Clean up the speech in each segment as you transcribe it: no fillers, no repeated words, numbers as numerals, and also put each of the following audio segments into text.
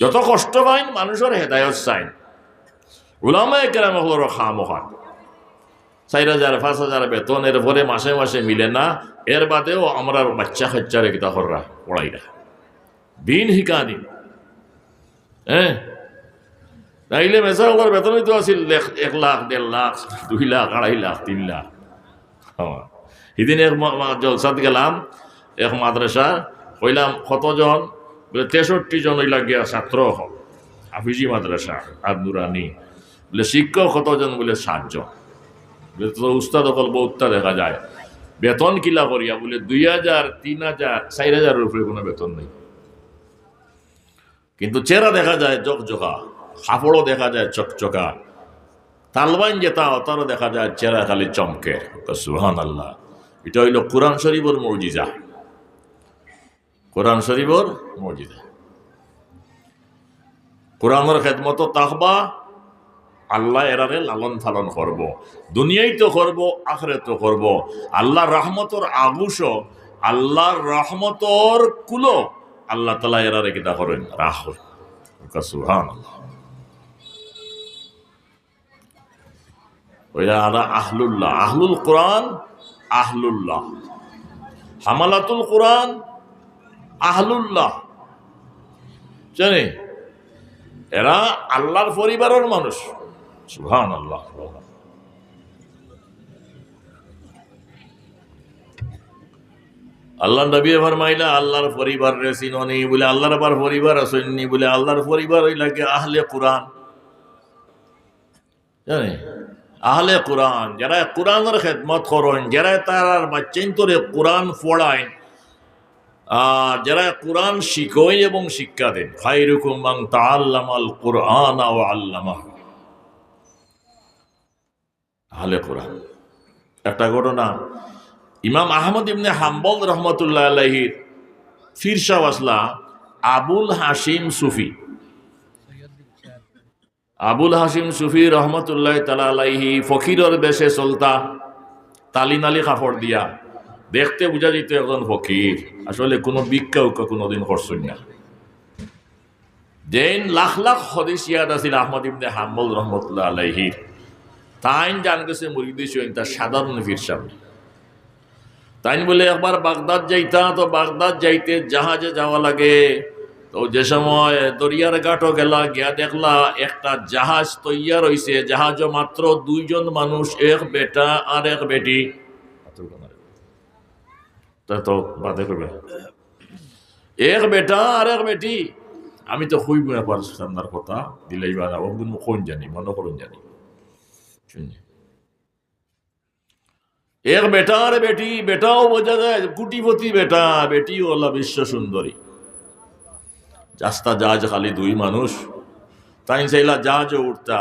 যত কষ্ট পাইন মানুষের হেদায়ত চাইন। উলামায়ে কেরাম হলো খামোখান 4,000 5,000 বেতন এর পরে মাসে মাসে মিলে না, এর বাদেও আমরা বাচ্চা খাচ্চারে কিতা কররা পড়াইরা দিন শিকা দিন। হ্যাঁ, তাইলে মেসাওয়ালার বেতন হইতে আসিল 1 লাখ 1.5 লাখ 2 লাখ 2.5 লাখ 3 লাখ। সেদিন এক জলসাত গেলাম, এক মাদ্রাসা কইলাম কতজন, বলে 63 জন হইলা গিয়া ছাত্র হাফিজি মাদ্রাসা আর নুরানি। বলে শিক্ষক কতজন, বলে 7 জন। বলে উস্তাদ অকল বহুতটা দেখা যায়, বেতন কিলা করিয়া, বলে 2,000 3,000 4,000 উপরে কোনো বেতন নেই, কিন্তু চেহারা দেখা যায় জকজকা, কাপড়ও দেখা যায় চকচকা, তালবান যেটা অতারও দেখা যায় চেহারা খালি চমকে। সুবহানাল্লাহ। এটা হইল কোরআন শরীফের মুজিজা, কোরআন শরীফের মুজিজা। কোরআনের খেদমত তাকবা, আল্লাহ এরারে লালন পালন করব, দুনিয়ায় তো করব, আখিরাত তো করব। আল্লাহর রহমতর আগুশ, আল্লাহর রহমতর কুলো আল্লাহ তাআলা এরারে কিতা করেন, রাখেন। সুবহানাল্লাহ। ওইরা আহলুল্লাহ, আহলুল কোরআন, আহলুল্লাহ, হামালাতুল কোরআন, আহলুল্লাহ। জানে এরা আল্লাহর পরিবারের মানুষ। সুবহানাল্লাহ। আল্লাহ নবী ফরমাইলা আল্লাহর পরিবার রে চিননি, বলে আল্লাহর আবার পরিবার আসেননি, বলে আল্লাহর পরিবার হইলা কি আহলে কোরআন। জানে আহলে কোরআন যারা কোরআনের খেদমত করেন, যারা তার বাচ্চাইন্তরে কোরআন পড়ায়, যারা কোরআন শিখেন এবং শিক্ষা দেন। খায়রুকুম মান তাআল্লামাল কোরআন ওয়া আল্লামাহু। আহলে কোরআন। একটা ঘটনা, ইমাম আহমদ ইবনে হাম্বল রহমতুল্লাহ আলাইহির ফিরসা ওয়াসলা আবুল হাশিম সুফি, আবুল হাশিম সুফি রহমতুল্লাহ তাআলা আলাইহি ফকিরের বেশে চলতা, তালিনালি কাপড় দিয়া, দেখতে বুঝা যেত একজন ফকির, আসলে কোনো ভিক্ষা উক্ষা কোনোদিন করছেন না। যেন লাখ লাখ হাদিস ইয়াদ আছিল আহমদ ইবনে হাম্বল রহমতুল্লাহ আলাইহির, তাইন জান গেছে মুরিদি ছিলেন তার সাধারণ ফিরসা। তাইন বলে একবার বাগদাদ যাইতা, তো বাগদাদ যাইতে জাহাজে যাওয়া লাগে। তো যে সময় দরিয়ার ঘাটও গেলা, গিয়া দেখলা একটা জাহাজ তৈয়ার হইছে, জাহাজও মাত্র 2 জন মানুষ, এক বেটা আর এক বেটি। তো বাদে করবে এক বেটা আর এক বেটি। আমি তো খুবই মনে পারছি সামনার কথা দিলেই বা কোন জানি, মনে করুন জানি শুনি। এক বেটা আর বেটি, বেটাও বোঝা যায় কুটিপতি বেটা, বেটিও হলো বিশ্ব সুন্দরী। রাস্তা জাহাজ খালি 2 মানুষ, তাই চাইলা জাহাজে উঠতা।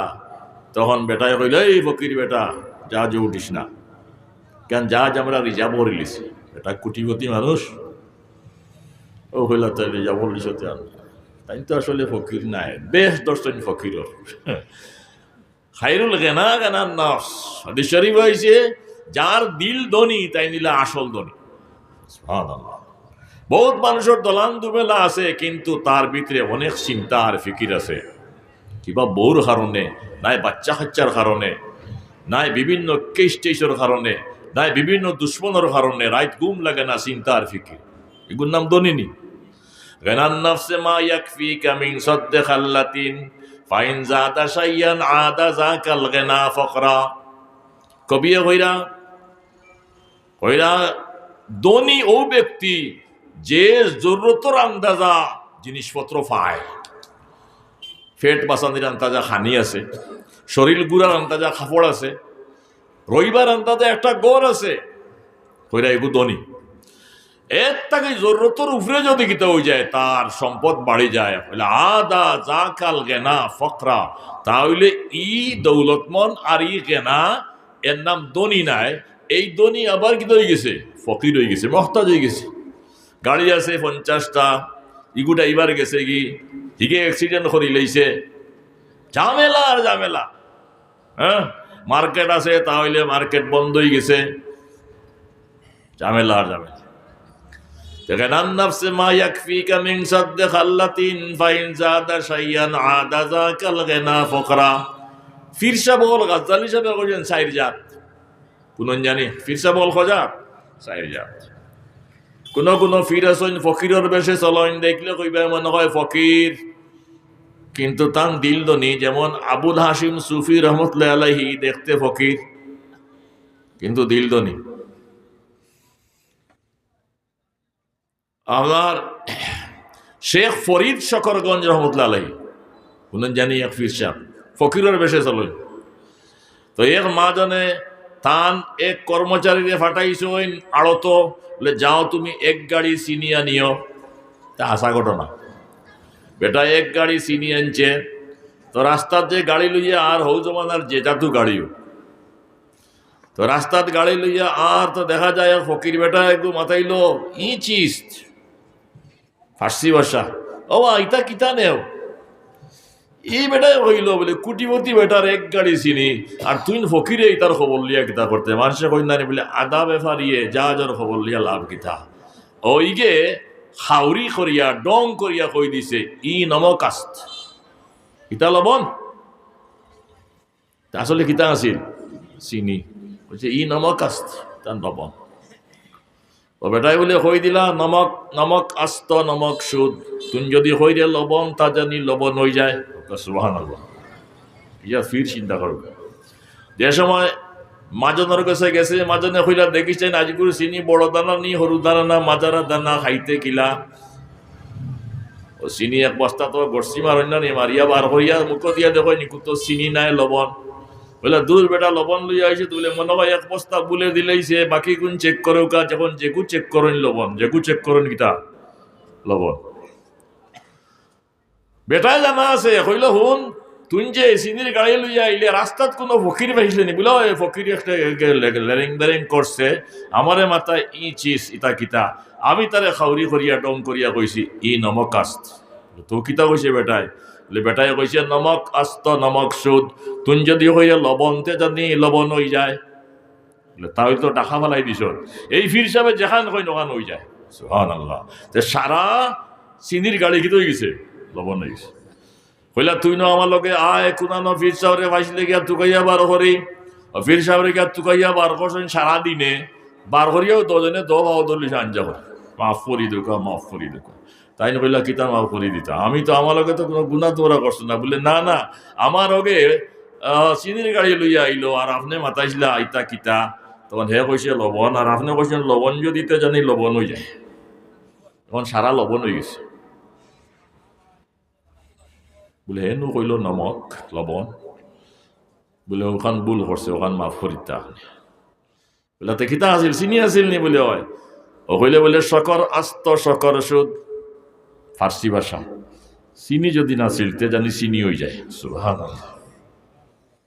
তখন বেটায় কইল, এই ফকির বেটা জাহাজে উঠিস না, কেন জাহাজ আমরা রিজার্ভ করে লিছি। বেটা কুটিপতি মানুষ, ও কইলা তাই রিজার্ভ করে লিছ, তাই তো আসলে ফকির নাই, বেশ দর্শন ফকির। খায়রুল গেনা গানার নফস, হাদিস শরীফ হইছে যার দিল ধনী তাই নিলে আসল ধনী। সুবহানাল্লাহ। বহুত মানুষের দলান দুবেলা আছে, কিন্তু তার ভিতরে অনেক চিন্তা আর ফিকির আছে, কিবা বউর কারণে, নাই বাচ্চা কাচ্চার কারণে, নাই বিভিন্ন কেস টেসের কারণে, নাই বিভিন্ন দুশ্মনের কারণে রাত ঘুম লাগে না, চিন্তা আর ফিকির। এগুলোর নাম ধনী নি। গানান নফসে মা ইয়াকফিকা মিন সাদ্দি খাল্লাতিন ফাইন যাদা শাইয়ান আদা যাকাল গানা ফকরা। কবিয়ে কইরা ধনী ও ব্যক্তি যে জরুরতর আন্দাজা জিনিসপত্র পায়। পেট বাঁচানির আন্দাজা খানি আছে, শরীর গুড়ার আন্দাজা কাপড় আছে, রইবার আন্দাজা একটা গড় আছে, কইরা এগুলো ধনী। এর তাকে জরুরতর উপরে যদি কিতা হয়ে যায়, তার সম্পদ বাড়ি যায়, আদা যাকাল গেনা ফকরা, তাহলে ই দৌলতমন আর ই গেনা, এর নাম ধনী নাই। এই ধনী আবার কিতা হয়ে গেছে, ফকির হয়ে গেছে, মহতাজ হয়ে গেছে। গাড়ি আছে 50টা, ইগুটা এবার গেছে কি হিগে অ্যাক্সিডেন্ট করে লইছে, ঝামেলা আর ঝামেলা। হ্যাঁ, মার্কেট আছে, তাহলে মার্কেট বন্ধ হয়ে গেছে, ঝামেলা আর ঝামেলা। গানান নাফসে মা ইয়াকফিকা মিন সাদ্দি খাল্লাতিন ফাইন জাদা শাইয়ান আদা যাকাল গানা ফকরা। ফিরসা বল গাজ্জালি সাহেব কইছেন চার জাত, কোন জানি ফিরসা বল খজাত চার জাত। কোন ফির আছেন ফকিরের বেশে চলন, দেখলে কইবা মনে হয় ফকির, কিন্তু তান দিল দনি। যেমন আবুল হাসিম সুফি রহমতুল্লাহ আলাইহি দেখতে ফকির কিন্তু দিল দনি। আমার শেখ ফরিদ শকরগঞ্জ রহমতুল্লাহ আলাইহি শুনেন জানি এক ফির সাহেব ফকিরের বেশে চলন। তো এক মাজনে তান এক কর্মচারীরে ফাটাইছেন আড়ত, বলে যাও তুমি এক গাড়ি চিনি আনিও। তা আসা ঘটনা, বেটা এক গাড়ি চিনি আনছে। তো রাস্তার যে গাড়ি লইয়া আর হৌ জমানার যে জাতু গাড়িও, তো রাস্তার গাড়ি লইয়া আর তো দেখা যায় ফকির বেটা একটু মাথাইলো ই চিজ ফার্সি ভাষা, ও ইতা কিতা নেও। এই বেটাই হইল বলে কুটিপতি বেটার এক গাড়ি চিনি, আর তুই ফকিরে ইতার খবর লিয়া কিতা করতে। মানুষে কই না বলে আদা বেফারিয়ে যা যার খবর লিয়া লাভ কিতা। ওইগে খাউরি করিয়া ডং করিয়া কই দিছে ই নমক আস্ত, ইতা লবণ। আসলে কিতা আছিল চিনি, বলছে ই নমক আস্ত, তার লবণ। ও বেটাই বলে কই দিলা নমক, নমক আস্ত নমক সুদ। তুই যদি কই দিয়ে লবণ, তা জানি লবণ হয়ে যায়। সুবহানাল্লাহ, ইয়া ফির চিন্তা করবে। যে সময় মাজনের কাছে গেছে, মাজনে কইলা দেখিছেন আজগুর চিনি বড় দানা নি সরু দানা না মাজারা দানা খাইতে কিলা। ও চিনি এক বস্তা তো গড়ছি মারন্য নি, মারিয়া বার করিয়া মুখ দিয়া দেখো নিকু তো চিনি নাই লবণ। বলে দূর বেটা লবণ লইয়া আইছে, বলে মনে হয় এক বস্তা বুলে দিলেইছে, বাকি কোন চেক করে কা। যখন যেকু চেক করেন লবণ, যেকু চেক করেন কিতা লবণ। বেটাই জানা আছে, কইল হুন তুই যে চিনির গাড়ি লইয়া আইলে রাস্তাত কোনো ফকির পাইছিলে নি? বলে ফকির একটা লেরেং বেরেং করছে, আমারে মাথায় ই চিজ ইতা কিতা। আমি তারে খাউরি করিয়া ডং করিয়া কইছি ই নমক আস্ত। তো কিতা কইছে বেটাই? বলে বেটাই কইছে নমক আস্ত নমক সুদ। তুই যদি হইয়া লবণতে জানি লবণ হয়ে যায়, তাহলে তো টাকা ফালাই দিছ। এই ফির সাহেব যেখান কই নখান হয়ে যায়। সুবহানাল্লাহ, সারা চিনির গাড়ি কি হয়ে গেছে, লবণ হয়ে গেছে। কইলা তুই ন আমার লগে আয় কোনানো ফির সাহেবরে ভাইসলে গিয়া তুকাইয়া বার করি। ফির সাহেবরে গিয়া তুকাইয়া বার করছেন সারাদিনে, বার করিয়াও দজনে দাও দলিস আঞ্জা করে মাফ করি দেখো, মাফ করি দেখো। তাই না কইলা কিতা মাফ করি দিতা, আমি তো আমার লগে তো কোনো গুণা তোরা করছো না। বলে না না, আমার লগে চিনির গাড়ি লইয়া আইলো, আর আপনি মাতাইছিলা আইতা কিতা। তখন হে কইছে লবণ, আর আপনি কইছেন লবণ যদি দিতে জানি লবণ হয়ে যায়। তখন সারা লবণ হয়ে গেছে। বলে হেনু কইল নমক লবণ। বলে ওখান ভুল করছে, ওখান মাফ করিতা। বলে তে কিতা আছিল, চিনি আছিল নি? বলে হয়। ও কইলে বলে শকর আস্ত শকর সুদ, ফার্সি ভাষা। চিনি যদি না ছিলতে জানি চিনি হয়ে যায়। সুবহানাল্লাহ,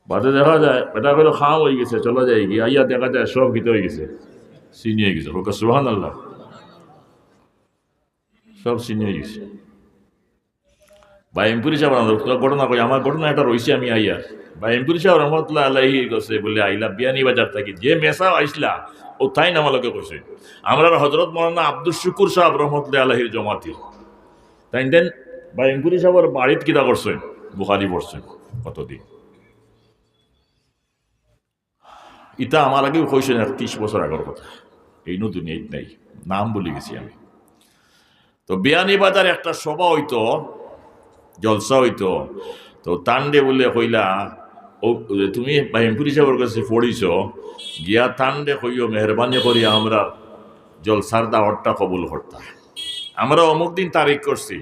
বাদে দেখা যায় এটা করে খাওয়া হয়ে গেছে, চলে যায় গিয়ে আইয়া দেখা যায় সব গীত হয়ে গেছে, চিনি হয়ে গেছে। ওকে সুবহানাল্লাহ, সব চিনি হয়ে গেছে। বা এমপুরি সাহেব ঘটনা কই, আমার ঘটনা একটা রয়েছে। আমি আইয়া বা এমপুরি সাহেব রহমতুল্লাহ আলাইহি গেছে বলে আইলা বিয়ানি বাজার থাকি, যে মেসা আইসলা ও তাই না আমাকে কইছে আমরা হজরত মৌলানা আব্দুল শুকুর সাহেব রহমতুল্লাহ আলাইহির জমাতি। তাই দেন বা এমপুরি সাহেবের বাড়িত কিতা করছেন, বুখারি পড়ছেন কতদিন। ইটা আমার আগেও কইছেন 30 বছর আগের কথা, এই নতুন এই নাই, নাম বলে গেছি আমি। তো বিয়ানি বাজার একটা সভা হইতো, জলসা হইতো। তো তান্ডে বলে কইলা ও তুমি এমপুরি সাহেবের কাছে পড়িছ, গিয়া তান্ডে কইও মেহরবানি করি আমরা জলসার দাওয়াতটা কবুল করতা। আমরা অমুক দিন তারিখ করছি,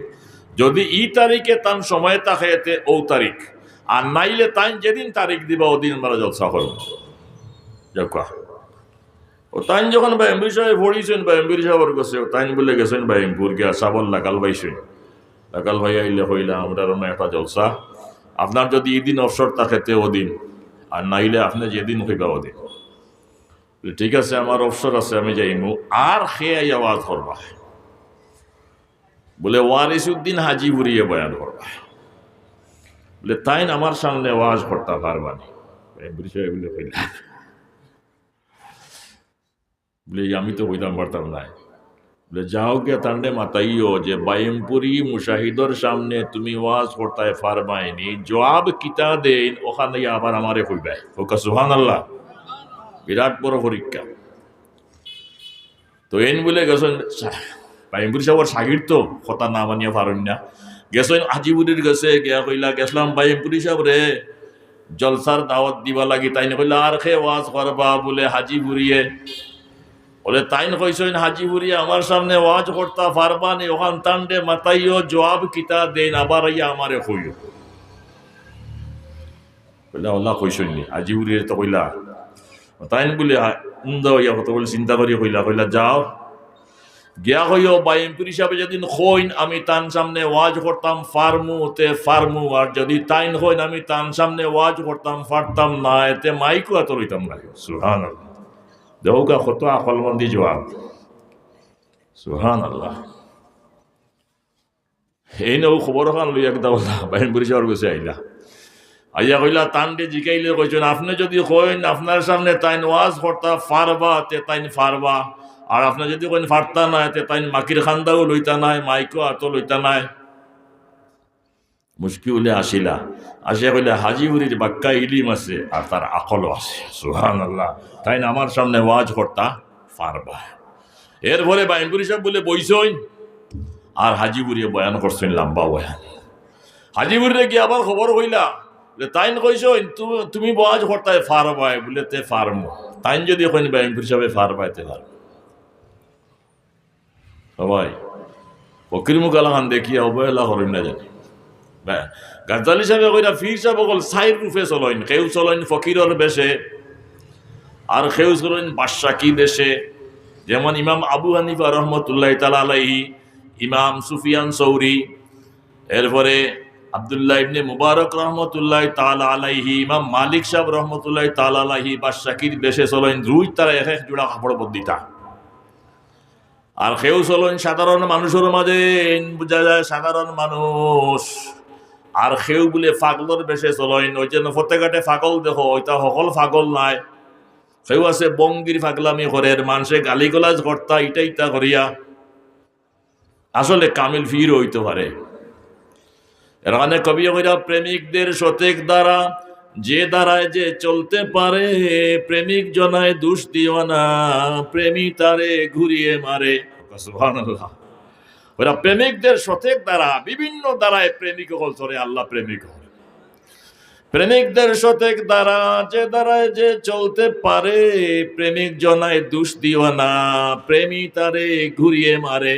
যদি ই তারিখে তান সময় থাকে এতে ও তারিখ, আর নাইলে তাই যেদিন তারিখ দিবা ওদিন আমরা জলসা করব। ও তাই যখন বা এমপুরি সাহেব পড়িছেন বা এমপুরি সাহেবের কাছে, তাই বলে গেছেন বা এমপুর গিয়া সাবল লাগাল পাইছেন। লাগাল ভাই আইলে হইলা আমরা একটা জলসা, আপনার যদি এদিন অবসর থাকে ওদিন, আর নাইলে আপনি যেদিন হইবা ওদিন। ঠিক আছে আমার অবসর আছে, আমি যাইমু। আর খেয়ে আওয়াজ করবা, বলে ওয়ারিসউদ্দিন হাজিপুরিয়ে বয়ান করবা। বলে তাই আমার সামনে ওয়াজ করতে পারবানি? বলে আমি তো হইতাম পারতাম না। বলে যাও গে তান্ডে মাতাইও যে বাইমপুরি মুশাহিদর সামনে তুমি ওয়াজ করতায় ফারমাইনি জবাব কিতা দেন ওখানে আবার আমারে কইবে ওকা সুবহানাল্লাহ। বিরাট বড় পরীক্ষা। তো এন বলে গেছেন বাইমপুরি সাহেবের সাগির তো কথা না মানিয়া পারেন না, গেছেন হাজিপুরির গেছে গিয়া কইলা গেছিলাম বাইমপুরি সাহেব রে জলসার দাওয়াত দিবা লাগি, তাই না কইলা আর খে ওয়াজ করবা বলে হাজিপুরিয়ে বলে তাইন কইছেন হাজিপুরিয়ে আমার সামনে ওয়াজ করতা পারবানি ওখান তান্ডে মাতাইও জবাব কিতা দেন আবার ইয়া আমারে কইও। কইলা আল্লাহ কইছেন নি হাজিপুরিয়ে তো কইলা তাইন বলে ইয়া কত বলে চিন্তা করি কইলা যাও গিয়া কইও বাইমপুর হিসাবে যেদিন হইন আমি তান সামনে ওয়াজ করতাম ফার্মু তে ফার্মু, আর যদি তাইন হইন আমি তান সামনে ওয়াজ করতাম ফারতাম না, এতে মাইকও এত রইতাম না। সুবহানাল্লাহ। দেউকা কত আকলমন্দি জবাব। সুবহানাল্লাহ। এই নৌ খবর খান লই একটা বাইমপুর হিসাবে গেছে আইলা আইয়া কইলা তানডে জিকাইলে কইছেন আপনি যদি কইন আপনার সামনে তাইন ওয়াজ করতা ফারবা তে তাইন ফারবা, আর আপনার যদি কইন ফারতা না তে তাইন মাকির খান্দাও লইতা নাই মাইকও আতো লইতা নাই। মুশকিলে আসিলা আসিয়া কইলা হাজিপুরির বাক্কা ইলিম আছে আর তার আকলও আছে। সুবহানাল্লাহ। তাইন আমার সামনে ওয়াজ করতা ফারবা। এরপরে বাইমপুরি সাহেব বলে বইছইন আর হাজিপুরিয়ে বয়ান করছেন লম্বা বয়ান। হাজিপুরে গিয়ে আবার খবর হইলা তাইন কইছইন তুমি ওয়াজ করতায় ফারবায় বলে তে ফার্মো, তাইন যদি কইন বাইমপুরি সাহেব ফারবায় তে ফার্ম। সবাই ফকির মুকালাহান দেখিয়া অবহেলা করেন না জানি। গাজ্জালি সাহেব কইরা ফির সাহেব বল সাইর রূপে চলইন, কেউ চলইন ফকিরের বেশে আর কেউ চলইন বাদশাকি বেশে। যেমন ইমাম আবু হানিফা রহমতুল্লাহ তাআলা আলাইহি, ইমাম সুফিয়ান সৌরি, এরপরে আব্দুল্লাহ ইবনে মুবারক রহমতুল্লাহ তাআলা আলাইহি, ইমাম মালিক সাহেব রহমতুল্লাহ তাআলা আলাইহি বাদশাকির বেশে চলইন রুই তারা এক এক জোড়া কাপড় বদিতা। আর কেউ চলেন সাধারণ মানুষের মাঝে বোঝা যায় সাধারণ মানুষ, আর কেউ বলে ফাগলর বেশে চলেন। ওই জন্য ফতেঘাটে ফাগল দেখো ওইটা সকল ফাগল নাই, কেউ আছে বঙ্গির ফাগলামি করে মানুষে গালিগলাজ কর্তা ইটা ইটা করিয়া আসলে কামিল ফির হইতে পারে। এর মানে কবি কইরা প্রেমিকদের সতেক দ্বারা যে দ্বারায় যে চলতে পারে প্রেমিক জনায় দুষ দিও না প্রেমী তারে ঘুরিয়ে মারে। সুবহানাল্লাহ। ওরা প্রেমিকদের সতেক দ্বারা বিভিন্ন দ্বারায় প্রেমিক হল চলে আল্লাহ প্রেমিক হল। প্রেমিকদের সতেক দ্বারা যে দ্বারায় যে চলতে পারে প্রেমিক জনায় দুষ দিও না প্রেমী তারে ঘুরিয়ে মারে।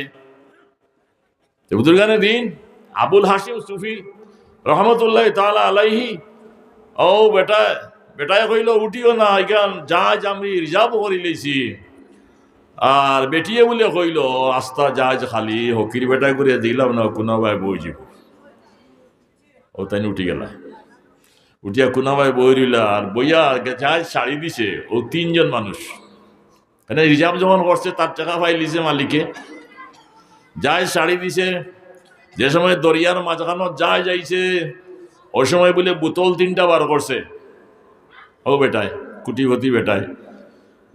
বুজুর্গানের দিন আবুল হাশিম সুফি রহমতুল্লাহ তাআলা আলাইহি ও বেটায় কইল উঠিও না এখান জাহাজ আমি রিজার্ভ করে লইছি, আর বেটিয়ে বলে কইল আস্তা জাহাজ খালি হকির বেটায় করে দিলাম না কোনো ভাই বই যাব। ও তাই উঠি গেল, উঠিয়া কোনো ভাই বই রইলা আর বইয়া জাহাজ ছাড়ি দিছে। ও তিনজন মানুষ মানে রিজার্ভ যখন করছে তার টাকা পাই লিছে মালিকে, জাহাজ ছাড়ি দিছে। যে সময় দরিয়ার মাঝখানো জাহাজ যাইছে ওই সময় বলে বোতল 3টা বার করছে। ও বেটায় কুটিপতি বেটায়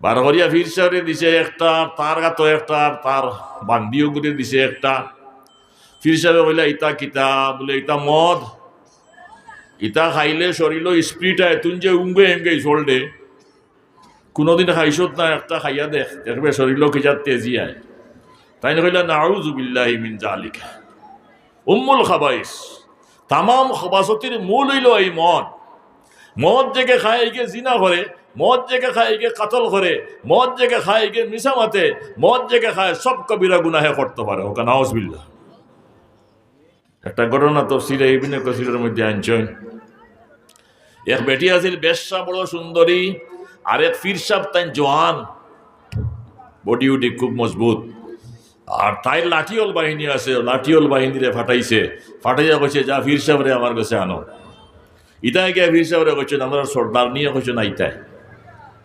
বার করিয়া ফির সাহেবে দিছে একটা, তার গাতো একটা, তার বান্দিও করে দিছে একটা। ফির সাহেবে কইলা ইতা কিতা বলে ইতা মদ, ইতা খাইলে শরীর স্প্রিট আয় তুই যে উঙ্গে এঙ্গে চলডে কোনোদিন খাইছত না, একটা খাইয়া দেখবে শরীর কিজার তেজি আয়। তাই না কইলা নাউযু বিল্লাহি মিন যালিকা উম্মুল খাবাইস, তামাম খবাসতির মূল হইল এই মদ। মদ জেগে খায় গিয়ে জিনা করে, মদ জেগে খায় গিয়ে কাতল করে, মদ জেগে খায় গিয়ে মিশা মাতে, মদ জেগে খায় সব কবিরা গুনাহে করতে পারে। ওকে নাউযুবিল্লাহ। একটা ঘটনা তাফসীরে ইবনে কাসীরের মধ্যে আনছেন। এক বেটি আছিল বেশ্যা বড় সুন্দরী, আর এক ফির সাহেব তাই জওয়ান বডি উডি খুব মজবুত, আর তাই লাঠিওল বাহিনী আছে, লাঠিওল বাহিনীরে ফাটাইছে। ফাটাইয়া কইছে যা ফির সাহেব রে আমার কাছে আনো। ইতাই গিয়ে ফির সাহেবরে কইছেন আমরা সর্দার নিয়ে কইছেন আইতাই।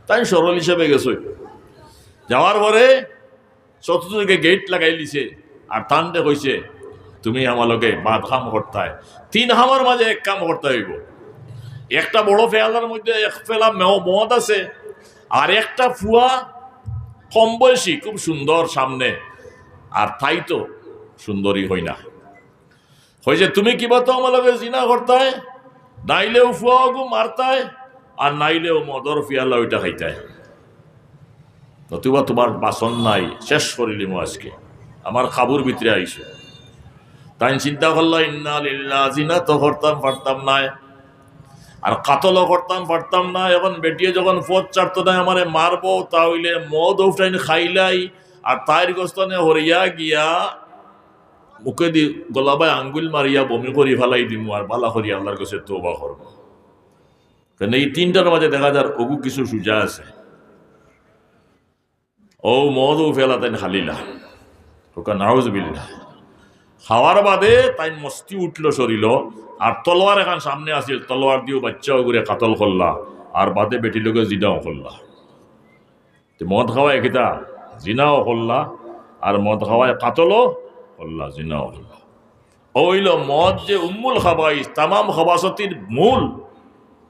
তাই সরল হিসাবে গেছে। যাওয়ার পরে চতুর্দিকে গেট লাগাই লিছে আর টানতে কইছে তুমি আমার লগে বাদ কাম করতে 3 হামার মাঝে 1 কাম করতে হইব। একটা বড় ফেলার মধ্যে 1 ফেলা মদ আছে, আর একটা ফুয়া কম বয়সী খুব সুন্দর সামনে, আর তাই তো সুন্দরী হই না, হয়েছে তুমি কিবা তো আমার লগে জিনা করতায়, নাইলেও ফুয়াগু মারতায়, আর নাইলেও মদর পিয়ালা ওইটা খাইতায়। নতুবা তোমার বাসন নাই, শেষ করিলি মো আজকে, আমার খাবুর ভিতরে আইসে। তাই চিন্তা করলো ইন্না লিল্লাহ, জিনা তো করতাম পারতাম না, আর কাতলও করতাম পারতাম না। এখন বেটিয়ে যখন পথ চারতো না আমারে মারবো, তাহলে মদ উঠাইন খাইলাই, আর তাইর গোস্তানে হরিয়া গিয়া মুখে দি গলাবায় আঙ্গুল মারিয়া বমি করি ফেলাই দিমু, আর বালা করি আল্লাহর কাছে তওবা করবো। কারণ এই তিনটার মাঝে দেখা যার ওগু কিছু সুজা আছে। ও মদও ফেলাতেন খালিলা, ওকা নাউজুবিল্লাহ। খাওয়ার বাদে তাই মস্তি উঠলো শরীর, আর তলোয়ার এখন সামনে আসিল, তলোয়ার দিয়েও বাচ্চাও করে কাতল করলা, আর বাদে বেটি লোকে জিনাও করলা। মদ খাওয়ায় কিতা জিনাও করলা, আর মদ খাওয়ায় কাতলও করলা, জিনাও করলা। ওইল মদ যে উম্মুল খাবাইস, তামাম খাবাসতির মূল।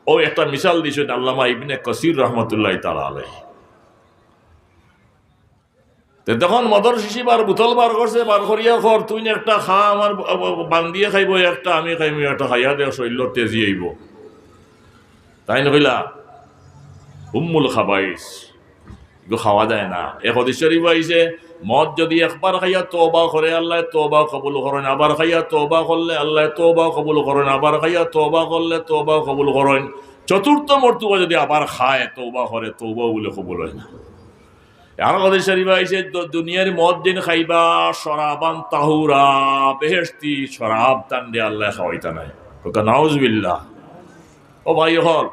ও একটা মিসাল দিয়েছেন আল্লামা ইবনে কাসির রহমতুল্লাহ তাআলা আলাইহি। তখন মদর শিশি বার বোতল বার করছে, বার করিয়া খর তুই একটা খা, আমার বান্দিয়ে খাইব একটা, আমি খাইব একটা, খাইয়া দেওয়া শৈল তেজি আইব। তাই নইলা উম্মুল খাবাইস, এগুলো খাওয়া যায় না। এক হাদিস শরীফ আইছে, মদ যদি একবার খাইয়া তওবা করে আল্লাহ তওবা কবুল করেন, আবার খাইয়া তওবা করলে আল্লাহ তওবা কবুল করেন, আবার খাইয়া তওবা করলে তওবা কবুল করেন। চতুর্থ মর্তবা যদি আবার খায় তওবা করে, তওবা বলে কবুল হয় না। আর হাদিস শরীফ আইছে, দুনিয়ার মদ দিন খাইবা শরাবান তাহুরা, বেহেশতি শরাব টান দিয়ে আল্লাহ খাওয়াইতা নাই। নাউজুবিল্লাহ। ও ভাই হল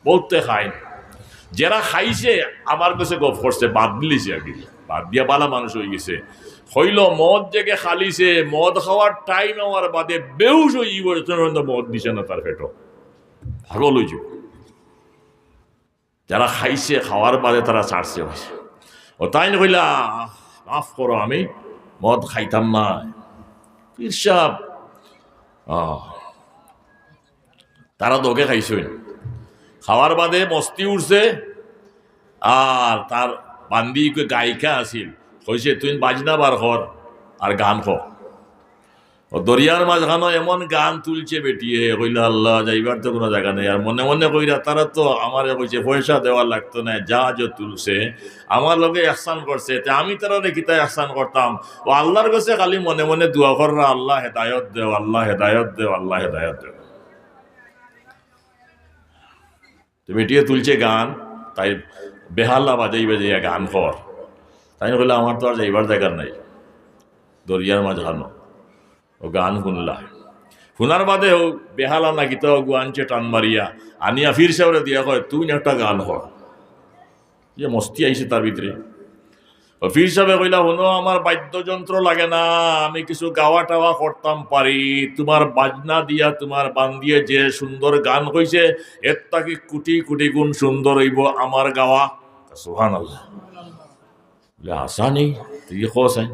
বহুতে খায়, যারা খাইছে আমার কাছে গপ করছে, বাদ দিলিছে আর কি, বাদ দিয়া বালা মানুষ হয়ে গেছে। হইল মদ জেগে খালিছে, মদ খাওয়ার টাইম হওয়ার বাদে বেউস হয়ে মদ দিছে না তার পেটো, পাগল হয়ে যাব। যারা খাইছে খাওয়ার বাদে তারা ছাড়ছে হয়েছে। ও তাই না কইলা মাফ করো, আমি মদ খাইতাম না। পীর সাহেব তারা দোকে খাইছেন, খাওয়ার বাদে মস্তি উঠছে, আর তার বান্দি গায়িকা আছিল, কইছে তুই বাজনা বার কর আর গান কর। ও দরিয়ার মাঝখানো এমন গান তুলছে বেটিয়ে, কইলা আল্লাহ যাইবার তো কোনো জায়গা নেই। আর মনে মনে কইরা তারা তো আমার কইছে পয়সা দেওয়া লাগতো না, যা যে তুলছে আমার লগে ihsan করছে, আমি তারা রেখি তাই ihsan করতাম। ও আল্লাহর কাছে খালি মনে মনে দোয়া কররা, আল্লাহ হেদায়ত দেও, আল্লাহ হেদায়ত দেও, আল্লাহ হেদায়ত দেও। তো বেটিয়ে তুলছে গান, তাই বেহাল্লা বাজাই বাজাইয়া গান কর। তাই কইলা আমার তো আর যাইবার জায়গার নাই, দরিয়ার মাঝখানো। ও গান শুনলা, শোনার বাদে ও বেহালা না গীতা আনছে টান মারিয়া, আনিয়া ফির সাবরে দিয়া কয় তুই একটা গান কর। যে মস্তি আইছে তার ভিতরে। ও ফির সাহেবে কইলা, শোনো আমার বাদ্যযন্ত্র লাগে না, আমি কিছু গাওয়া টাওয়া করতাম পারি, তোমার বাজনা দিয়া তোমার বান দিয়ে যে সুন্দর গান কইছে এর তাকে কোটি কোটি গুণ সুন্দর হইব আমার গাওয়া। সুবহানাল্লাহ। আশা নেই তুই খোসাই,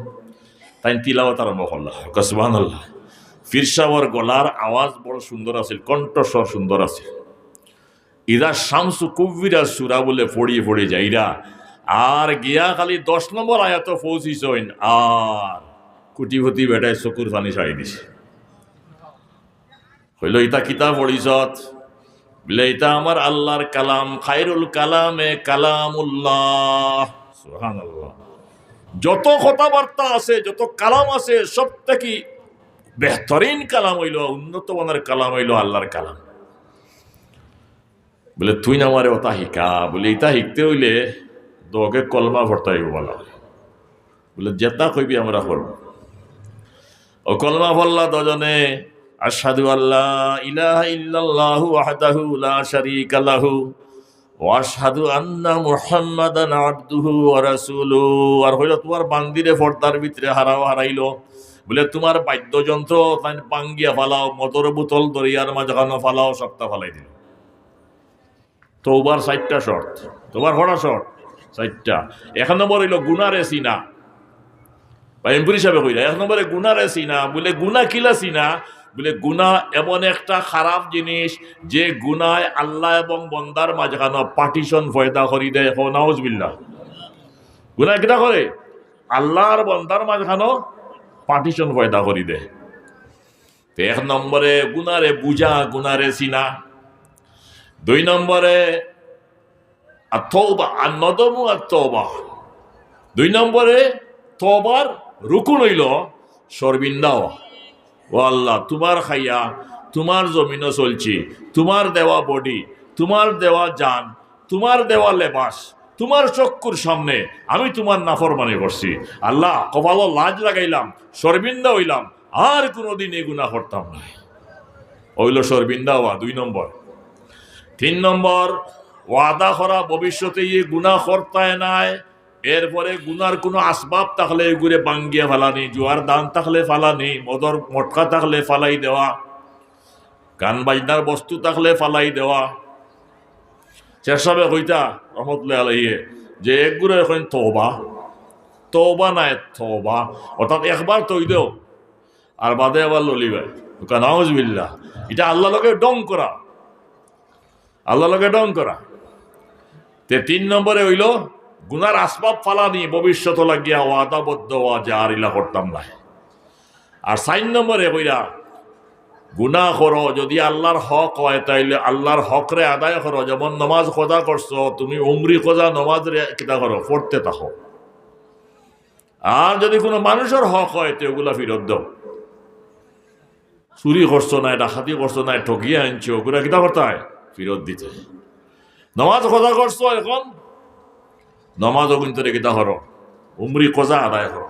তাই তিলাওয়াত আরম্ভ করলা। সুবহানাল্লাহ। ফির সাহেবের গলার আওয়াজ বড় সুন্দর আছে, কণ্ঠস্বর সুন্দর আছে। ইদা শামসু কুব্বিরা সুরা বলে ফড়িয়ে ফড়িয়ে যাইরা, আর গিয়া খালি 10 নম্বর আয়াত পৌঁছিছেন, আর কুটিপতি বেটায় চকুর পানি ছাড়ি দিছে। হইল ইতা কিতাব পড়িছত বলে, এটা আমার আল্লাহর কালাম, খায়রুল কালামে কালামুল্লাহ। সুবহানাল্লাহ। যত কথাবার্তা আছে, যত কালাম আছে, সব থেকে বেহতরিন কালাম হইল, উন্নত মানের কালাম হইল আল্লাহর কালাম। বলে তুই না আমারে ওটা শিকা, বলে এটা শিখতে হইলে তোকে কলমা ভর্তা হইব বলা। বলে যেটা কইবি আমরা করব। ও কলমা পড়লা দুজনে, আশহাদু আল্লা ইলাহা ইল্লাল্লাহু ওয়াহদাহু লা শারীকা লাহু ওয়া আশহাদু আন্না মুহাম্মাদান আবদুহু ওয়া রাসূলুহু। আর হইল তোমার বান্দিরে পর্দার ভিতরে হারাইলো। বলে তোমার বাদ্যযন্ত্র পাঙ্গিয়া ফালাও, মদর বোতল দরিয়ার মাঝখানো ফালাও, সবটা ফালাই দিল। তওবার 4টা শর্ত, তোমার হড়া শর্ত 4টা। 1 নম্বর হইল গুনারে চিনা, বা এমপুর হিসাবে কইরা 1 নম্বরে গুনারে চিনা। বলে গুনা কিলা চিনা? বলে গুনা এমন একটা খারাপ জিনিস যে গুনায় আল্লাহ এবং বন্দার মাঝখানো পার্টিশন ফয়দা করি দেয়। নাউজুবিল্লাহ। গুনাহ কিটা করে? আল্লাহর বন্দার মাঝখানো পার্টিশন পয়দা করি দে। এক নম্বরে গুনারে বুঝা, গুনারে চিনা। 2 নম্বরে আত-তওবা আন-নদমু আত-তওবা। 2 নম্বরে তওবার রুকুন হইল শর্মিন্দা হওয়া। ও আল্লাহ, তোমার খাইয়া, তোমার জমিনও চলছি, তোমার দেওয়া বডি, তোমার দেওয়া জান, তোমার দেওয়া লেবাস, তোমার চক্ষুর সামনে আমি তোমার নাফরমানি করছি। আল্লাহ, কপালও লাজ লাগাইলাম, শর্মিন্দা হইলাম, আর কোনোদিন এই গুনাহ করতাম না। হইল শর্মিন্দা হওয়া 2 নম্বর। 3 নম্বর, ওয়াদা করা ভবিষ্যতে এই গুনাহ করতায় নাই। এরপরে গুনার কোনো আসবাব থাকলে এগুলো বাঙ্গিয়া ফালানি, জোয়ার দান থাকলে ফালানি, মদর মটকা থাকলে ফালাই দেওয়া, গান বাজনার বস্তু থাকলে ফালাই দেওয়া। শেষবে কইতা রহমতুল্লাহ আলাইহি যে এগুলো এখন তওবা, তওবা নাই তওবা, অর্থাৎ একবার তৈ দেও আর বাদে আবার ললিবে। নাউজুবিল্লাহ, এটা আল্লাহ লগে ডং করা, আল্লাহ লগে ডং করা। 3 নম্বরে হইল গুনার আসবাব ফালানি, ভবিষ্যৎ লাগিয়া ওয়াদাবদ্ধ হওয়া যে আর ইলা করতাম না। আর 4 নম্বরে কইরা গুনাহ করো যদি আল্লাহর হক হয়, তাইলে আল্লাহর হক রে আদায় করো। যেমন নমাজ খোদা করছো, তুমি উমরি খোঁজা নমাজ রে কিতা করো, পড়তে থাকো। আর যদি কোনো মানুষের হক হয় তো ওগুলা ফিরত দাও। চুরি করছো না, ডাকাতি করছো না, ঠকিয়ে আনছো, ওগুলা কিতা করতে হয়, ফিরত দিতে। নমাজ খোদা করছো, এখন নমাজও কিন্তু কিতা করো, উমরি খোঁজা আদায় করো,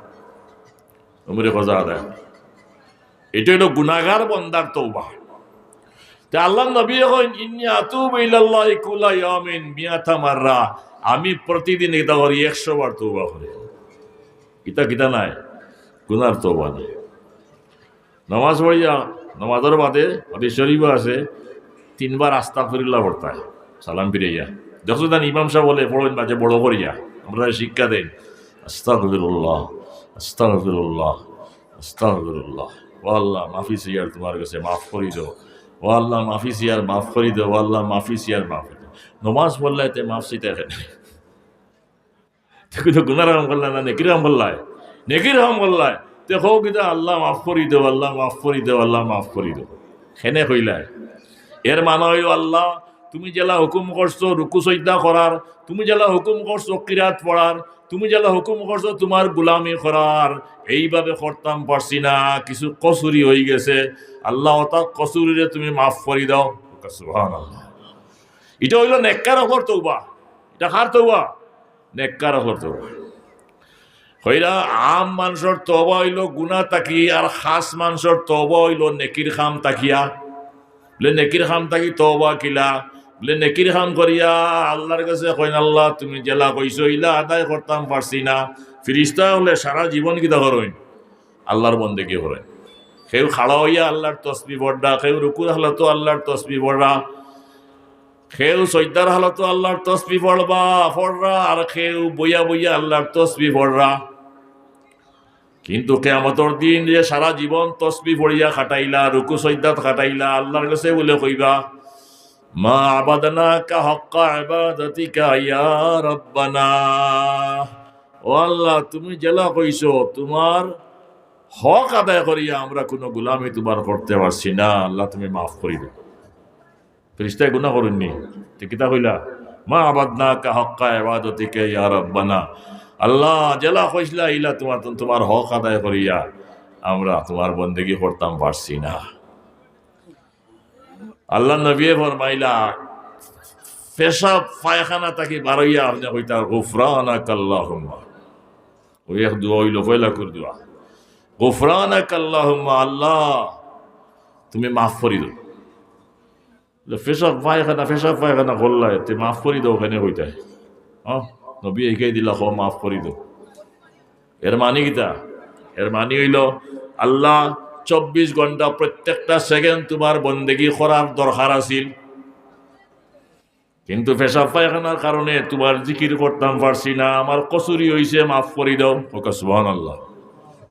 উমরি খোঁজা আদায় করো। এটা হলো গুনাহগার বান্দার তওবা। তে আল্লাহর নবী কইন ইন্নী আতুবু ইলাল্লাহি কুল্লা ইয়াউমিন মিয়াতা মাররা, আমি প্রতিদিন এটা করি 100 বার তওবা করি। এটা কিতা নাই, গুনার তওবা নাই। নামাজ পড়িয়া নামাজের বাদে হাদিস শরীফে আছে 3 বার আস্তাগফিরুল্লাহ পড়তে হয় সালাম ফিরাইয়া। যখন ইমাম সাহেব বলে পড়েন বাজে বড় করিয়া, আমরা শিক্ষা দেন আস্তাগফিরুল্লাহ আস্তাগফিরুল্লাহ আস্তাগফিরুল্লাহ, ও আল্লাহ মাফি সিয়ার তোমার কাছে মাফ করি দাও, ও আল্লাহ মাফি সিয়ার মাফ করি দাও, ও আল্লাহ মাফি সিয়ার মাফ করি দাও। নমাজ পড়লে তে মাফ সিতে এখানে কিন্তু গুনার কাম করলাই না, নেকির কাম করলাই, নেকির কাম করলাই তে হোক কিন্তু আল্লাহ মাফ করি দেও, আল্লাহ মাফ করি দেও, আল্লাহ মাফ করি দেও। হেনে কইলাই এর মানে হইল আল্লাহ তুমি জেলা হুকুম করছো রুকু সজদা করার, তুমি জেলা হুকুম করছো কিরাত পড়ার, তুমি জেলা হুকুম করছো তোমার গুলামি করার, এইভাবে করতাম পারছি না, কিছু কসুরি হয়ে গেছে, আল্লাহ তা কসুরিরে তুমি মাফ করে দাও। সুবহানাল্লাহ। এটা হইল নেককার ওপর তওবা। এটা কার তওবা? নেককার ওপর তওবা। হইরা আম মানুষের তওবা হইল গুনাহ তাকি, আর খাস মানুষের তওবা হইল নেকির খাম তাকিয়া। বলে নেকির খাম তাকি তওবা কিলা, বলে নেকির খাম করিয়া আল্লাহর কাছে কইন আল্লাহ তুমি জেলা কইছো ইলা আদায় করতাম পারছি না। ফিরিস্তা হলে সারা জীবন কিতা করেন, আল্লাহর বন্দেগি করেন। কেউ খাড়া হইয়া আল্লাহর তসবিহ পড়া, কেউ রুকুর হালতো আল্লাহর তসবিহ পড়া, কেউ সজদার হালতো আল্লাহর তসবিহ পড়রা, আর কেউ বইয়া বইয়া আল্লাহর তসবিহ পড়রা। কিন্তু কিয়ামতের দিন যে সারা জীবন তসবিহ পড়িয়া খাটাইলা, রুকু সজদাত খাটাইলা, আল্লাহর কাছে বলে কইবা মা আবাদনাকা হাক্কা ইবাদাতিকা ইয়া রাব্বানা, ও আল্লাহ তুমি জেলা কইছো তোমার হক আদায় করিয়া আমরা কোনো গোলামি তোমার করতে পারছি না, আল্লাহ তুমি মাফ করি দাও। ফেরেশতায় গুনাহ করেননি, তো কিতা কইলা মা আবাদনাকা হাক্কা ইবাদাতিকা ইয়া রাব্বানা, আল্লাহ জেলা কইসলা ইলা তোমার হক আদায় করিয়া আমরা তোমার বন্দেগি করতাম পারছি না। আল্লাহ নবী ফরমাইলা পেশাব পায়খানা তাকে বারইয়া আপনি কইতা গুফরানাকা আল্লাহুম্মা, ওই এক দোয়া হইল পয়লা কর দোয়া, গুফরানাকা আল্লাহুম্মা, আল্লাহ তুমি মাফ করি দাও। পেশাব পায়খানা করলাই তে মাফ করি দাও, ওখানে কইতাই নবী এগিয়ে দিলা হ মাফ করি দাও। এর মানে কিতা? এর মানে হইল আল্লাহ 24 ঘন্টা প্রত্যেকটা সেকেন্ড তোমার বন্দেগি করার দরকার আছিল, কিন্তু পেশাব পায়খানার কারণে তোমার জিকির করতাম পারছি না, আমার কসুরি হইছে, মাফ করি দাও। সুবহানাল্লাহ।